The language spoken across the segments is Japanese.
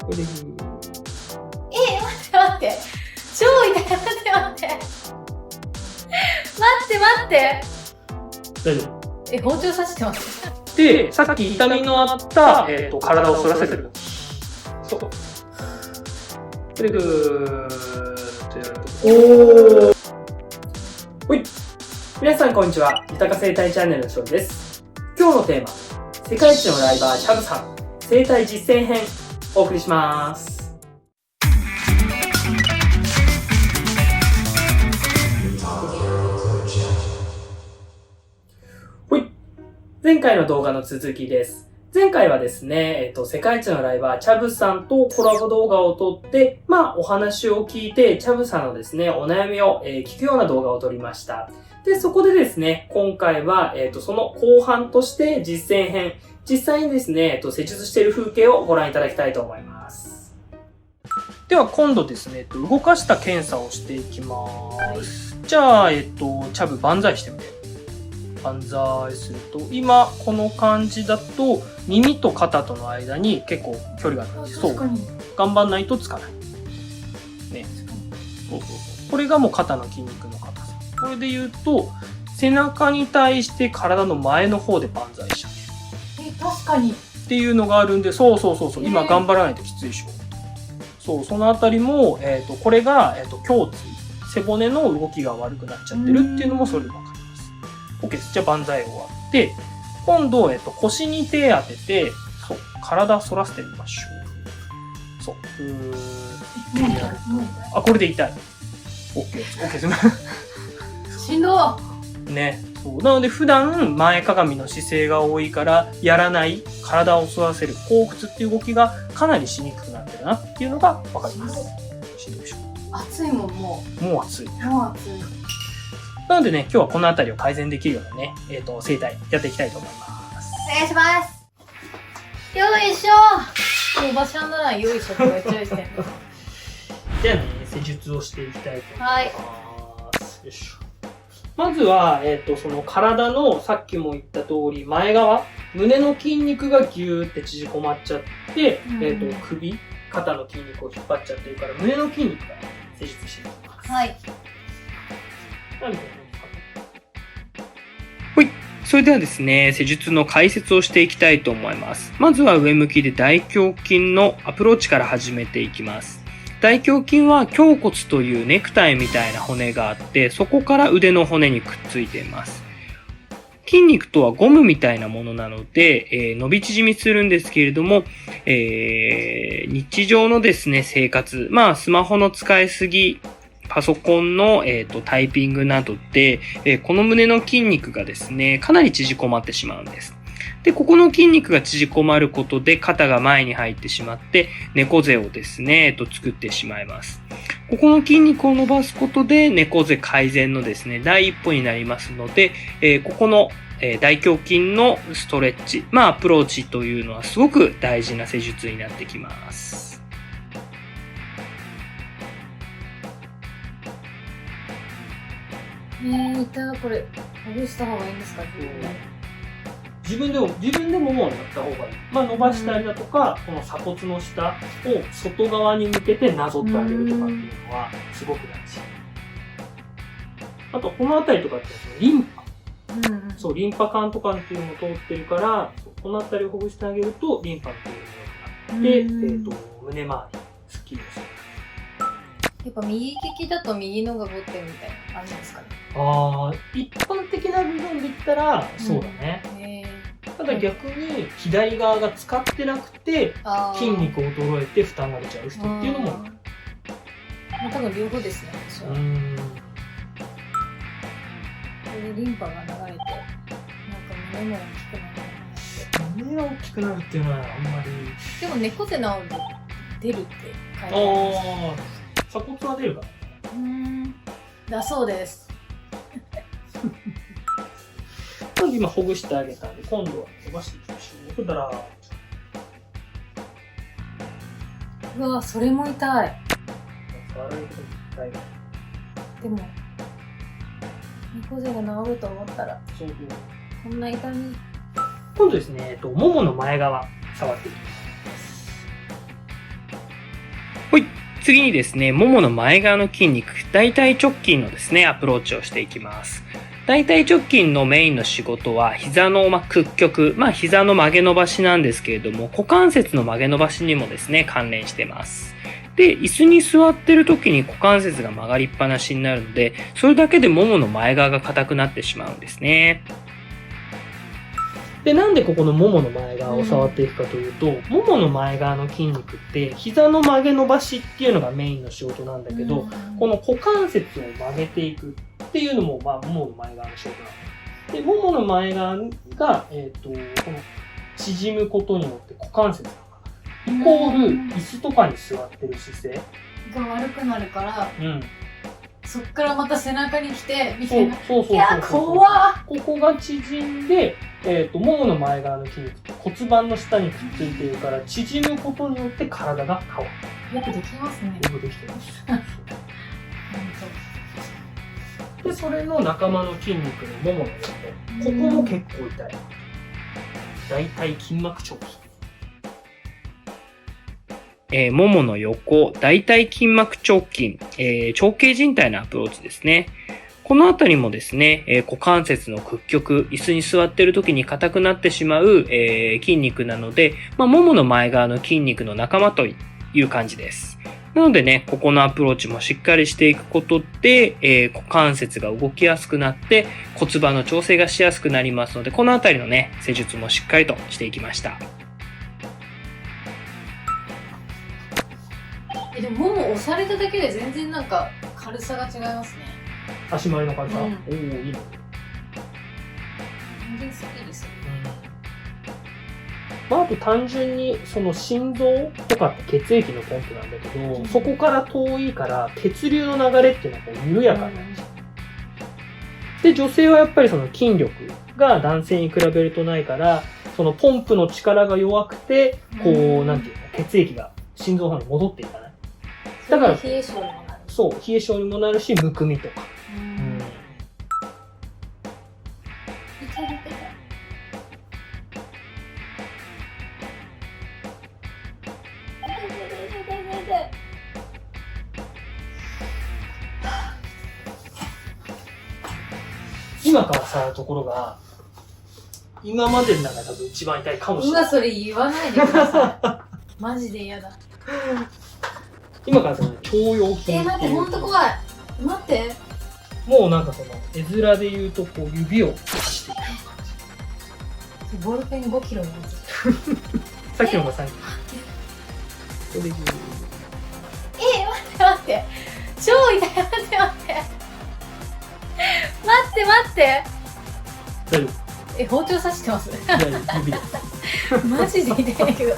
これで待って。超痛い。待って大丈夫。包丁刺してます。で、さっき痛みのあった、体を反らせてる。そう。これぐーっとやると。ほい。皆さんこんにちは。豊か生態チャンネルのしょうです。今日のテーマ、世界一のライバーチャブさん、生態実践編、お送りします。ほい。前回の動画の続きです。前回はですね、世界一のライバー、チャブさんとコラボ動画を撮って、お話を聞いて、チャブさんのですね、お悩みを、聞くような動画を撮りました。で、そこでですね、今回は、その後半として実践編、実際にですね、施術している風景をご覧いただきたいと思います。では今度ですね、動かした検査をしていきます。じゃあ、チャブ万歳してみて。万歳すると、今この感じだと耳と肩との間に結構距離があるんです。そう。頑張んないとつかない。ね。そう。これがもう肩の筋肉の硬さ。これで言うと、背中に対して体の前の方で万歳しちゃってる。確かに。っていうのがあるんで、そう。今頑張らないときついでしょ。そう、そのあたりも、これが、胸椎。背骨の動きが悪くなっちゃってるっていうのもそれでわかる。OK です。じゃあ万歳終わって、今度、腰に手当てて、そう、体反らせてみましょう。そう。これで痛い。OK です。しんどね。そう。なので、普段、前かがみの姿勢が多いから、やらない、体を反らせる、後屈っていう動きがかなりしにくくなってるなっていうのがわかります。しんどいでしょ。暑いもん、もう。もう暑い。なのでね、今日はこのあたりを改善できるようなね、生態やっていきたいと思います。お願いします。よいしょ。もう場所ならよいしょってめっちゃいしてんの。じゃあね、施術をしていきたいと思います。はい。よいしょ。まずは、その体のさっきも言った通り、前側、胸の筋肉がギューって縮こまっちゃって、首、肩の筋肉を引っ張っちゃってるから、胸の筋肉が施術していきます。はい。ほい。それではですね、施術の解説をしていきたいと思います。まずは上向きで大胸筋のアプローチから始めていきます。大胸筋は胸骨というネクタイみたいな骨があって、そこから腕の骨にくっついています。筋肉とはゴムみたいなものなので、伸び縮みするんですけれども、日常のですね、生活、スマホの使いすぎ、パソコンの、タイピングなどで、この胸の筋肉がですね、かなり縮こまってしまうんです。で、ここの筋肉が縮こまることで肩が前に入ってしまって、猫背をですね、作ってしまいます。ここの筋肉を伸ばすことで猫背改善のですね、第一歩になりますので、ここの大胸筋のストレッチ、アプローチというのはすごく大事な施術になってきます。これ、ほぐした方がいいんですか？自分でもやった方がいい。伸ばしたりだとか、この鎖骨の下を外側に向けてなぞってあげるとかっていうのはすごく大事。あと、この辺りとかってリンパ。そう、リンパ管とかっていうのも通ってるから、この辺りをほぐしてあげると、リンパっていうのが良くなって、胸周り、スッキリする。やっぱ右利きだと右のが5点みたいな感じですかね。一般的な部分で言ったら、そうだね。ただ逆に左側が使ってなくて筋肉衰えて負担が出ちゃう人っていうのも多分両方ですね。これでリンパが流れて胸も大きくなる。胸が大きくなるっていうのはあんまり。でも猫背治ると出るって書いてあります。鎖骨は出るから。だそうです。今ほぐしてあげたんで、今度は伸ばしていきましょう。だら。うわ、それも痛い。でも、猫背が治ると思ったら、こんな痛み。今度ですね、ももの前側、触っていきます。はい。次にですね、ももの前側の筋肉、大腿直筋のですね、アプローチをしていきます。大腿直筋のメインの仕事は、膝の屈曲、膝の曲げ伸ばしなんですけれども、股関節の曲げ伸ばしにもですね、関連してます。で、椅子に座ってる時に股関節が曲がりっぱなしになるので、それだけでももの前側が硬くなってしまうんですね。で、なんでここのももの前側を触っていくかというと、ももの前側の筋肉って、膝の曲げ伸ばしっていうのがメインの仕事なんだけど、この股関節を曲げていくっていうのも、ももの前側の仕事なので、ももの前側が、この縮むことによって股関節が曲がる。イコール、椅子とかに座ってる姿勢が悪くなるから、うん。そっからまた背中に来て、みたいな。そう。いや、怖っ。ここが縮んで、ももの前側の筋肉って骨盤の下にくっついているから、縮むことによって体が変わる。よくできますね。よくできてます。で、それの仲間の筋肉のももの横、ここも結構痛い。大腿筋膜張筋。ももの横、大腿筋膜張筋、長径靭帯のアプローチですね。このあたりもですね、股関節の屈曲、椅子に座っている時に硬くなってしまう、筋肉なので、ももの前側の筋肉の仲間という感じです。なのでね、ここのアプローチもしっかりしていくことで、股関節が動きやすくなって骨盤の調整がしやすくなりますので、このあたりのね、施術もしっかりとしていきました。でももも押されただけで全然なんか軽さが違いますね。足回りの軽さ、おお、いいね。全然スッキリする。あと単純にその心臓とかって血液のポンプなんだけど、そこから遠いから血流の流れっていうのはこう緩やかになっちゃう。で、女性はやっぱりその筋力が男性に比べるとないから、そのポンプの力が弱くて、こう、なんていうか、血液が心臓の方に戻っていかない。だから、冷え性にもなる。そう、冷え性にもなるし、むくみとか。今から触るところが、今までの中で多分一番痛いかもしれない。うわ、それ言わないでください。マジで嫌だ。今からその腸腰筋。待って、ほんと怖い。待って。もうなんかその絵面で言うとこう指を刺していく感じ。ボールペン5キロのやつ。さっきのが3キロ。これで待って超痛い。待って大丈夫。包丁刺してます指でマジで痛いんだけど。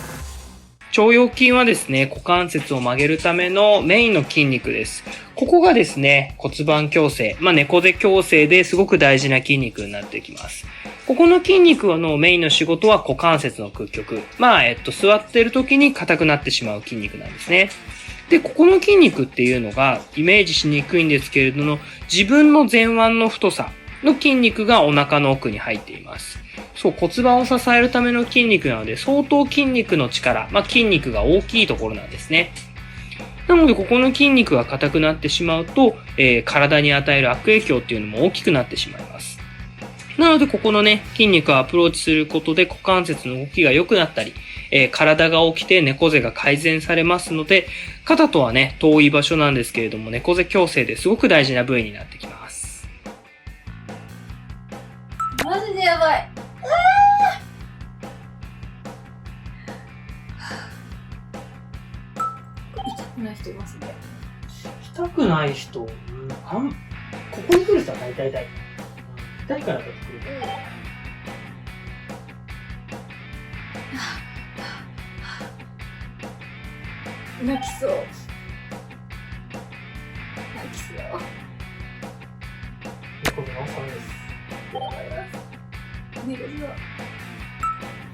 腸腰筋はですね、股関節を曲げるためのメインの筋肉です。ここがですね、骨盤矯正、猫背矯正ですごく大事な筋肉になってきます。ここの筋肉のメインの仕事は股関節の屈曲。座っている時に硬くなってしまう筋肉なんですね。で、ここの筋肉っていうのがイメージしにくいんですけれども、自分の前腕の太さの筋肉がお腹の奥に入っています。そう、骨盤を支えるための筋肉なので、相当筋肉の力、筋肉が大きいところなんですね。なので、ここの筋肉が硬くなってしまうと、体に与える悪影響っていうのも大きくなってしまいます。なので、ここのね、筋肉をアプローチすることで股関節の動きが良くなったり、体が起きて猫背が改善されますので、肩とはね、遠い場所なんですけれども、猫背矯正ですごく大事な部位になってきます。マジでやばい。痛くない人いますね。痛くない人、ここに来る人は大体痛い。痛いからだと来る。泣きそう。猫背のおさめです。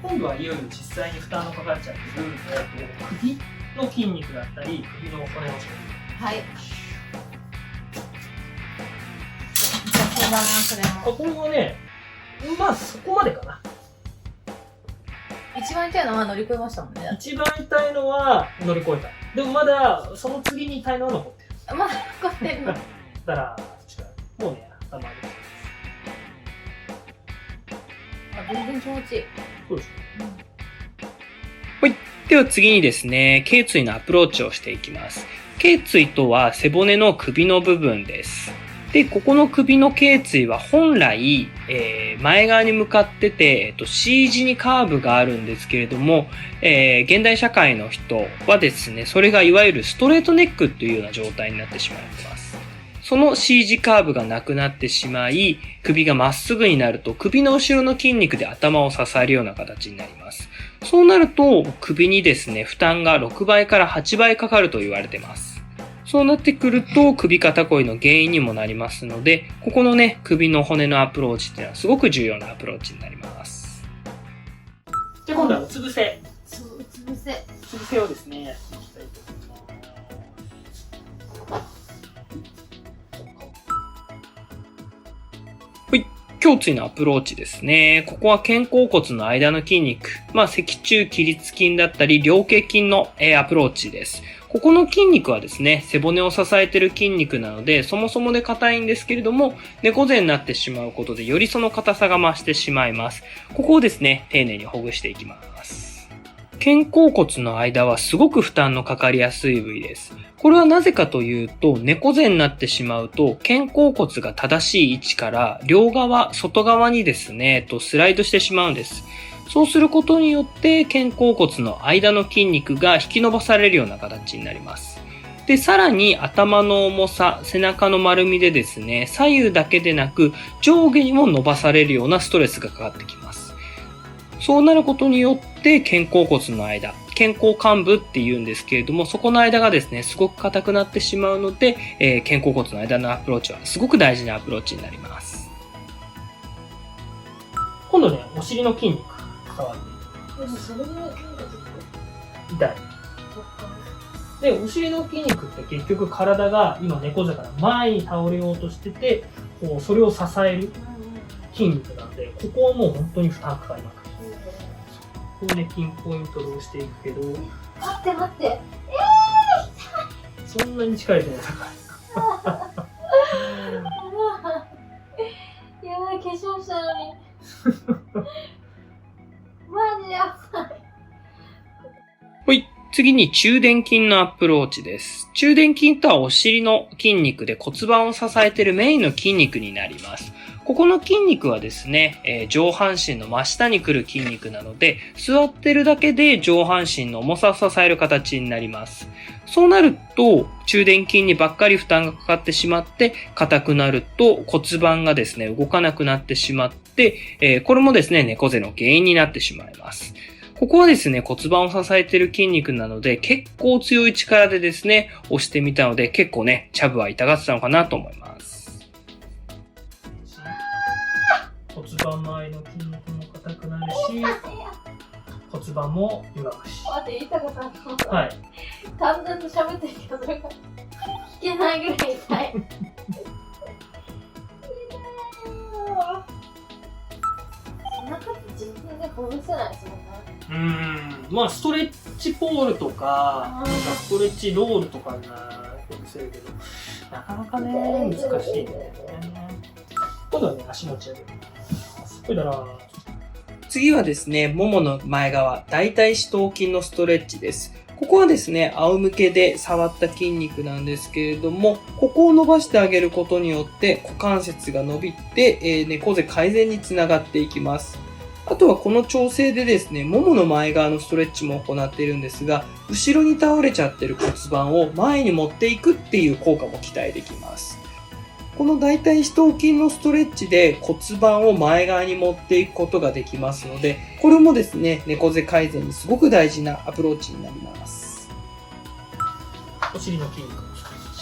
今度はいよいよ実際に負担のかかっちゃってる、首の筋肉だったり、首の骨の仕事。はい。そうだな、それも。これはね、そこまでかな。一番痛いのは乗り越えましたもんね。一番痛いのは乗り越えた。でもまだその次に痛いのは残ってる。まだ残ってるの。だからもうね、頭に。全然気持ちいい。そうですね。はい。では次にですね、頸椎のアプローチをしていきます。頸椎とは背骨の首の部分です。で、ここの首の頸椎は本来、前側に向かってて、C 字にカーブがあるんですけれども、現代社会の人はですね、それがいわゆるストレートネックっていうような状態になってしまいます。その C 字カーブがなくなってしまい、首がまっすぐになると首の後ろの筋肉で頭を支えるような形になります。そうなると首にですね、負担が6倍から8倍かかると言われています。そうなってくると首肩こりの原因にもなりますので、ここのね、首の骨のアプローチっていうのはすごく重要なアプローチになります。で、今度はうつ伏せ。そう、うつ伏せ。うつ伏せをですね、やっていきたいと思います。胸椎のアプローチですね。ここは肩甲骨の間の筋肉、脊柱起立筋だったり、菱形筋のアプローチです。ここの筋肉はですね、背骨を支えている筋肉なので、そもそもで硬いんですけれども、猫背になってしまうことで、よりその硬さが増してしまいます。ここをですね、丁寧にほぐしていきます。肩甲骨の間はすごく負担のかかりやすい部位です。これはなぜかというと、猫背になってしまうと、肩甲骨が正しい位置から両側、外側にですね、スライドしてしまうんです。そうすることによって肩甲骨の間の筋肉が引き伸ばされるような形になります。で、さらに頭の重さ、背中の丸みでですね、左右だけでなく上下にも伸ばされるようなストレスがかかってきます。そうなることによって肩甲骨の間、肩甲幹部って言うんですけれども、そこの間がですね、すごく硬くなってしまうので、肩甲骨の間のアプローチはすごく大事なアプローチになります。今度ね、お尻の筋肉触っていきます。でもそれもなんかちょっと痛い。で、お尻の筋肉って結局体が今猫背から前に倒れようとしてて、こうそれを支える筋肉なんで、ここはもう本当に負担かかります。ここでピンポイントで押していくけど、待って待って、そんなに力入れてないから。やばい、化粧したのにマジやばい。はい。次に中殿筋のアプローチです。中殿筋とはお尻の筋肉で骨盤を支えているメインの筋肉になります。ここの筋肉はですね、上半身の真下に来る筋肉なので、座ってるだけで上半身の重さを支える形になります。そうなると、中殿筋にばっかり負担がかかってしまって、硬くなると骨盤がですね、動かなくなってしまって、これもですね、猫背の原因になってしまいます。ここはですね、骨盤を支えている筋肉なので、結構強い力でですね、押してみたので、結構ね、チャブは痛がってたのかなと思います。骨盤周りの筋肉も硬くなるし、骨盤も歪むし。待って、痛かったの。はい。淡々と喋ってるけど、それが聞けないぐらい痛い。痛いよ。背中って自分でほぐせないですもんね。ストレッチポールとか、ストレッチロールとかなほぐせるけど、なかなかね、難しいんだよね。今度はね、足持ち上げる。これだな。次はですね、ももの前側、大腿四頭筋のストレッチです。ここはですね、仰向けで触った筋肉なんですけれども、ここを伸ばしてあげることによって股関節が伸びて、猫背改善につながっていきます。あとはこの調整でですね、ももの前側のストレッチも行っているんですが、後ろに倒れちゃってる骨盤を前に持っていくっていう効果も期待できます。この大腿四頭筋のストレッチで骨盤を前側に持っていくことができますので、これもですね、猫背改善にすごく大事なアプローチになります。お尻の筋肉のストレッ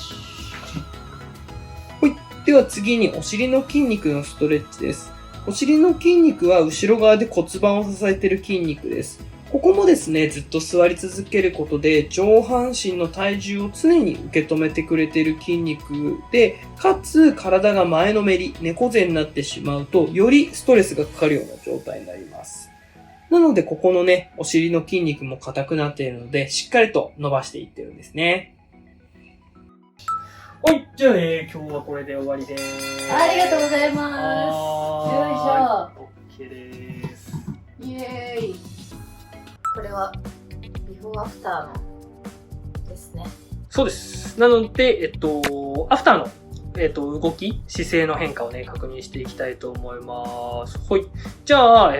チ。はい。では次にお尻の筋肉のストレッチです。お尻の筋肉は後ろ側で骨盤を支えている筋肉です。ここもですね、ずっと座り続けることで上半身の体重を常に受け止めてくれている筋肉で、かつ体が前のめり、猫背になってしまうと、よりストレスがかかるような状態になります。なので、ここのね、お尻の筋肉も硬くなっているので、しっかりと伸ばしていってるんですね。はい、じゃあね、今日はこれで終わりです。ありがとうございます。はーい。OK です。イエーイ。これは、ビフォーアフターのですね。そうです。なので、アフターの、動き、姿勢の変化をね、確認していきたいと思います。はい。じゃあ、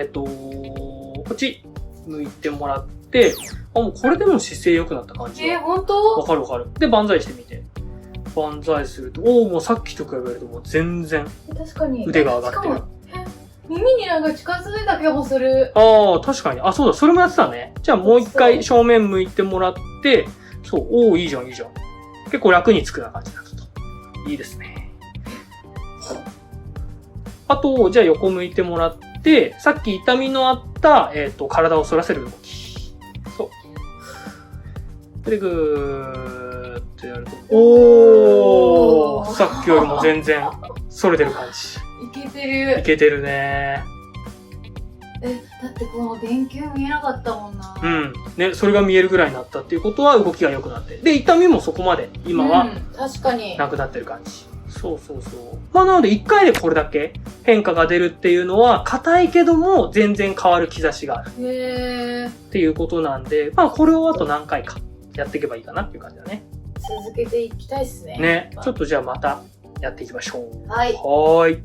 こっち、向いてもらって、もうこれでも姿勢良くなった感じ。本当？わかるわかる。で、万歳してみて。万歳すると、もうさっきと比べるともう全然、確かに。腕が上がってる。耳になんか近づいた気もする。ああ、確かに。あ、そうだ、それもやってたね。じゃあもう一回正面向いてもらって、そう、いいじゃん、いいじゃん。結構楽につくな感じだと。いいですね。あと、じゃあ横向いてもらって、さっき痛みのあった、体を反らせる動き。そう。で、ぐーっとやると、さっきよりも全然反れてる感じ。いけてる。いけてるね。だってこの電球見えなかったもんな。うん。ね、それが見えるぐらいになったっていうことは動きが良くなって。で、痛みもそこまで今は、確かに。なくなってる感じ。そうそうそう。まあなので1回でこれだけ変化が出るっていうのは、硬いけども全然変わる兆しがある。っていうことなんで、まあこれをあと何回かやっていけばいいかなっていう感じだね。続けていきたいっすね。ね。ちょっとじゃあまたやっていきましょう。はい。はーい。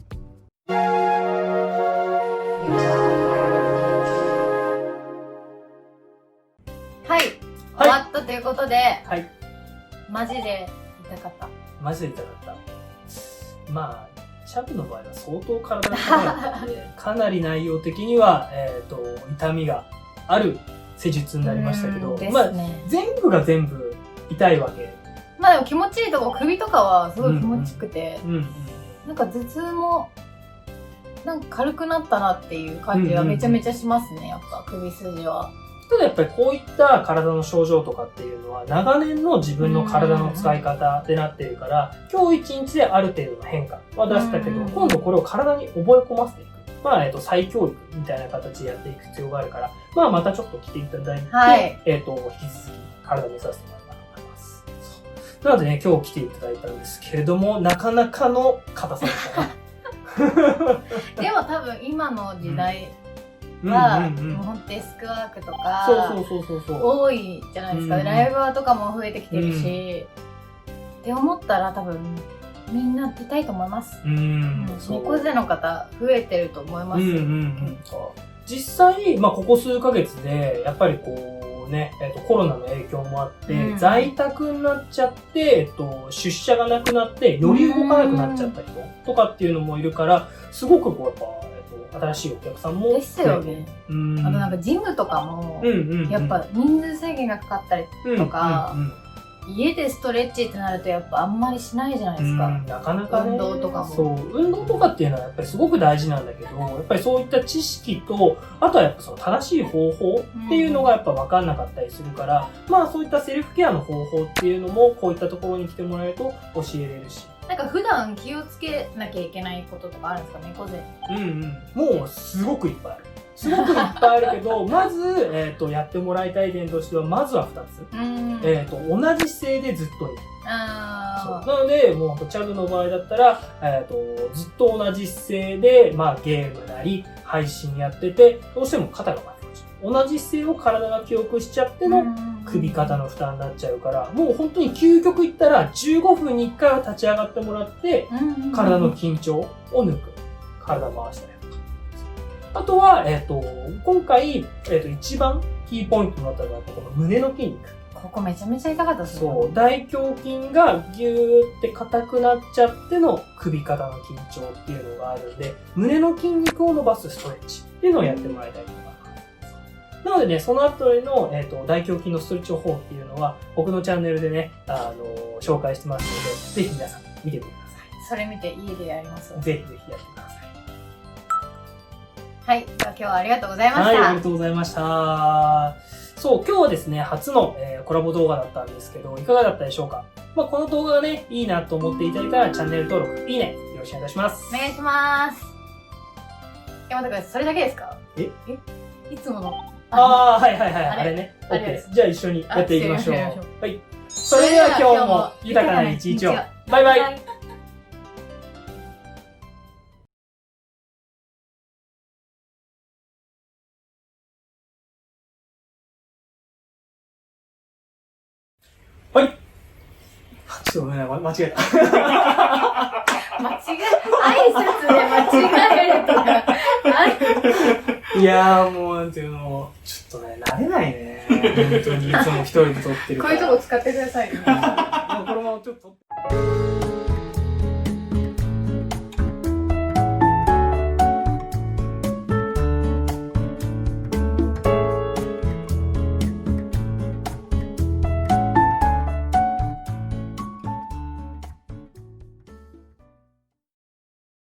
はい。終わったということで、はい。マジで痛かった。マジで痛かった。まあ、チャブの場合は相当体が硬いので、かなり内容的には、痛みがある施術になりましたけど、まあ、全部が全部痛いわけ。まあでも気持ちいいとこ、首とかはすごい気持ちよくて、なんか頭痛も、なんか軽くなったなっていう感じはめちゃめちゃしますね、やっぱ首筋は。ただやっぱりこういった体の症状とかっていうのは長年の自分の体の使い方でなっているから、今日一日である程度の変化は出したけど、今度これを体に覚え込ませていく。まあ、再教育みたいな形でやっていく必要があるから、まあまたちょっと来ていただいて、はい、引き続き体にさせてもらえばと思います。なのでね、今日来ていただいたんですけれども、なかなかの硬さでしたね。でも多分今の時代、は、もうデスクワークとか多いじゃないですか。ライブワーとかも増えてきてるし、って思ったら多分みんな痛いと思います。猫背の方増えてると思います。実際、まあここ数ヶ月でやっぱりこうね、コロナの影響もあって、在宅になっちゃって、出社がなくなってより動かなくなっちゃった人とかっていうのもいるから、すごくこうやっぱ新しいお客さんもですよね。あとなんかジムとかもやっぱ人数制限がかかったりとか、家でストレッチってなるとやっぱあんまりしないじゃないですか。なかなかね。運動とかも。そう、運動とかっていうのはやっぱりすごく大事なんだけど、やっぱりそういった知識と、あとはやっぱその正しい方法っていうのがやっぱ分かんなかったりするから、まあそういったセルフケアの方法っていうのもこういったところに来てもらえると教えれるし。なんか普段気をつけなきゃいけないこととかあるんですか、猫背。もうすごくいっぱいある。すごくいっぱいあるけど、まず、やってもらいたい点としては、まずは2つ。同じ姿勢でずっといる。なので、もう、チャブの場合だったら、ずっと同じ姿勢で、まあ、ゲームなり、配信やってて、どうしても肩が負けました。同じ姿勢を体が記憶しちゃっての首肩の負担になっちゃうから、もう本当に究極いったら15分に1回は立ち上がってもらって、体の緊張を抜く。体回したりとか。あとは、今回、一番キーポイントになったのが、この胸の筋肉。ここめちゃめちゃ痛かったですね。そう。大胸筋がギューって硬くなっちゃっての首肩の緊張っていうのがあるんで、胸の筋肉を伸ばすストレッチっていうのをやってもらいたいと思います。なのでね、その後への、大胸筋のストレッチ方法っていうのは、僕のチャンネルでね、紹介してますので、ぜひ皆さん見てみてください。それ見て家でやります。ぜひぜひやってください。はい。では今日はありがとうございました。はい、ありがとうございました。そう、今日はですね、初の、コラボ動画だったんですけど、いかがだったでしょうか？まあ、この動画がね、いいなと思っていただいたら、チャンネル登録、いいね、よろしくお願いいたします。お願いします。山田君、それだけですか？いつもの。あれね。OK です。じゃあ一緒にやっていきましょう。はい。それでは今日も豊かな一日を。バイバイ。はい。ちょっとごめんなさい、間違えた。挨拶で間違えるとか、いやーもうなんていうの、ちょっとね、慣れないね。本当にいつも一人で撮ってるから。こういうとこ使ってくださいね。このままちょっと。